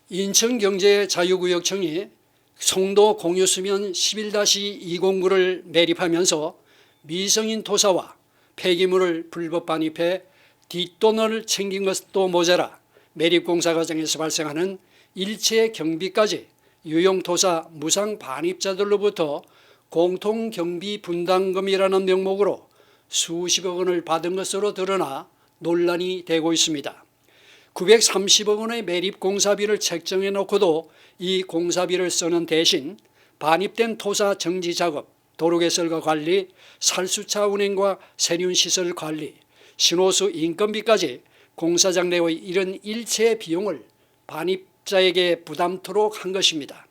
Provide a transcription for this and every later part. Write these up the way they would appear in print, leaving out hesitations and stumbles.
인천경제자유구역청이 송도 공유수면 11-209를 매립하면서 미성인 토사와 폐기물을 불법 반입해 뒷돈을 챙긴 것도 모자라 매립공사 과정에서 발생하는 일체 경비까지 유용토사 무상 반입자들로부터 공통경비 분담금이라는 명목으로 수십억 원을 받은 것으로 드러나 논란이 되고 있습니다. 930억 원의 매립공사비를 책정해 놓고도 이 공사비를 쓰는 대신 반입된 토사 정지 작업, 도로개설과 관리, 살수차 운행과 세륜시설 관리, 신호수 인건비까지 공사장 내의 이런 일체의 비용을 반입자에게 부담토록 한 것입니다.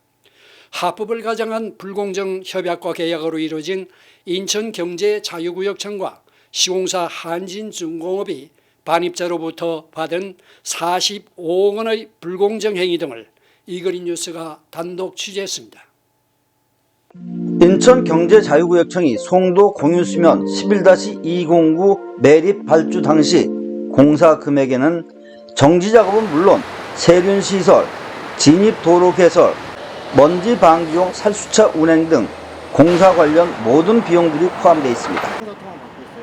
합법을 가장한 불공정 협약과 계약으로 이루어진 인천경제자유구역청과 시공사 한진중공업이 반입자로부터 받은 45억 원의 불공정 행위 등을 이그린 뉴스가 단독 취재했습니다. 인천경제자유구역청이 송도 공유수면 11-209 매립 발주 당시 공사 금액에는 정지작업은 물론 세륜시설, 진입도로 개설, 먼지 방지용 살수차 운행 등 공사 관련 모든 비용들이 포함되어 있습니다.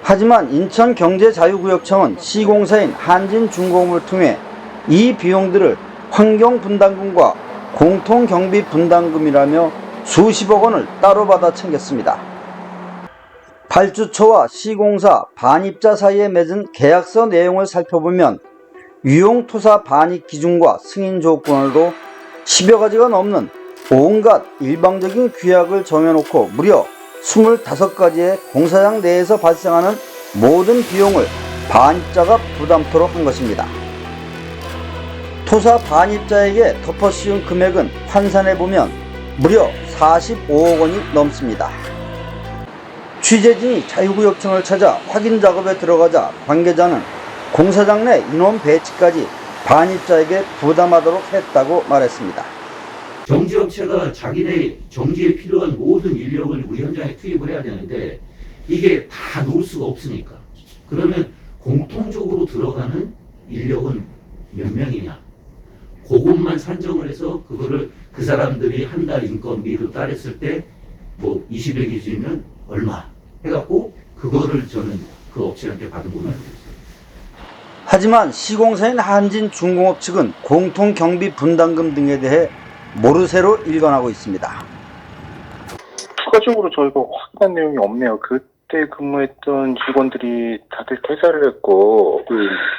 하지만 인천경제자유구역청은 시공사인 한진중공업을 통해 이 비용들을 환경분담금과 공통경비분담금이라며 수십억 원을 따로 받아 챙겼습니다. 발주처와 시공사, 반입자 사이에 맺은 계약서 내용을 살펴보면 유용토사 반입 기준과 승인 조건으로 10여 가지가 넘는 온갖 일방적인 규약을 정해놓고 무려 25가지의 공사장 내에서 발생하는 모든 비용을 반입자가 부담토록 한 것입니다. 토사 반입자에게 덮어 씌운 금액은 환산해보면 무려 45억 원이 넘습니다. 취재진이 자유구역청을 찾아 확인 작업에 들어가자 관계자는 공사장 내 인원 배치까지 반입자에게 부담하도록 했다고 말했습니다. 정지업체가 자기네 정지에 필요한 모든 인력을 우리 현장에 투입을 해야 되는데 이게 다 놓을 수가 없으니까. 그러면 공통적으로 들어가는 인력은 몇 명이냐? 그것만 산정을 해서 그거를 그 사람들이 한 달 인건비로 따졌을 때 뭐 20여 기준이면 얼마 해갖고 그거를 저는 그 업체한테 받은 걸로 알고 있어요. 하지만 시공사인 한진중공업 측은 공통경비분담금 등에 대해 모르쇠로 일관하고 있습니다. 추가적으로 저희가 확인한 내용이 없네요. 그때 근무했던 직원들이 다들 퇴사를 했고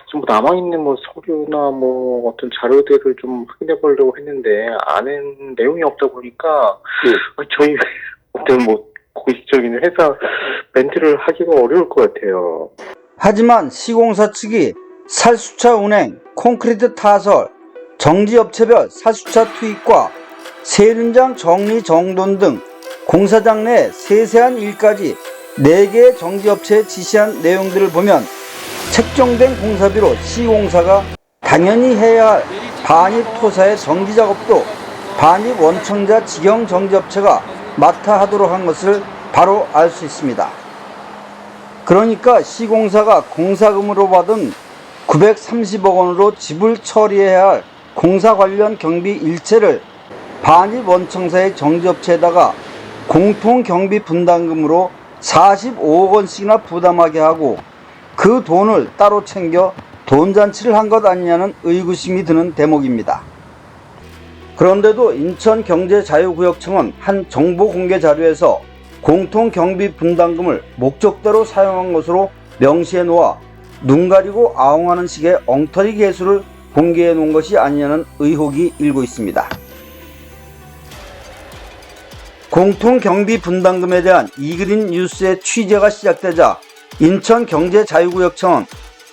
지금 남아있는 뭐 서류나 뭐 어떤 자료들을 좀 확인해 보려고 했는데 아는 내용이 없다 보니까 저희 어떤 뭐 공식적인 회사 멘트를 하기가 어려울 것 같아요. 하지만 시공사 측이 살수차 운행, 콘크리트 타설, 정지업체별 살수차 투입과 세륜장 정리 정돈 등 공사장 내 세세한 일까지 4개의 정지업체에 지시한 내용들을 보면 책정된 공사비로 시공사가 당연히 해야 할 반입 토사의 정지작업도 반입 원청자 직영 정지업체가 맡아 하도록 한 것을 바로 알 수 있습니다. 그러니까 시공사가 공사금으로 받은 930억 원으로 지불 처리해야 할 공사 관련 경비 일체를 반입 원청사의 정지업체에다가 공통경비 분담금으로 45억 원씩이나 부담하게 하고 그 돈을 따로 챙겨 돈잔치를 한 것 아니냐는 의구심이 드는 대목입니다. 그런데도 인천경제자유구역청은 한 정보공개 자료에서 공통경비 분담금을 목적대로 사용한 것으로 명시해 놓아 눈 가리고 아웅하는 식의 엉터리 개수를 공개해 놓은 것이 아니냐는 의혹이 일고 있습니다. 공통경비 분담금에 대한 이그린 뉴스의 취재가 시작되자 인천경제자유구역청은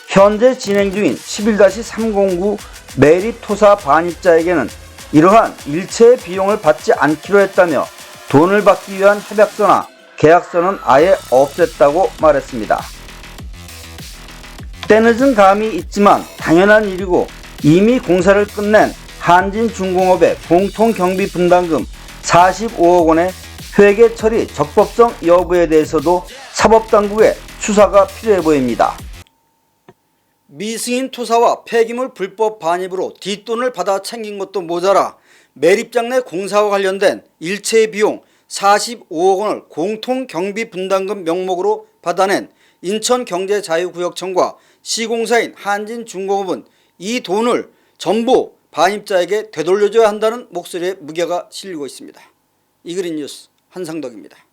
현재 진행 중인 11-309 매립토사 반입자에게는 이러한 일체의 비용을 받지 않기로 했다며 돈을 받기 위한 협약서나 계약서는 아예 없앴다고 말했습니다. 때늦은 감이 있지만 당연한 일이고 이미 공사를 끝낸 한진중공업의 공통경비 분담금 45억 원의 회계 처리 적법성 여부에 대해서도 사법당국의 수사가 필요해 보입니다. 미승인 투사와 폐기물 불법 반입으로 뒷돈을 받아 챙긴 것도 모자라 매립장 내 공사와 관련된 일체 비용 45억 원을 공통경비분담금 명목으로 받아낸 인천경제자유구역청과 시공사인 한진중공업은 이 돈을 전부 반입자에게 되돌려줘야 한다는 목소리에 무게가 실리고 있습니다. 이그린 뉴스 한상덕입니다.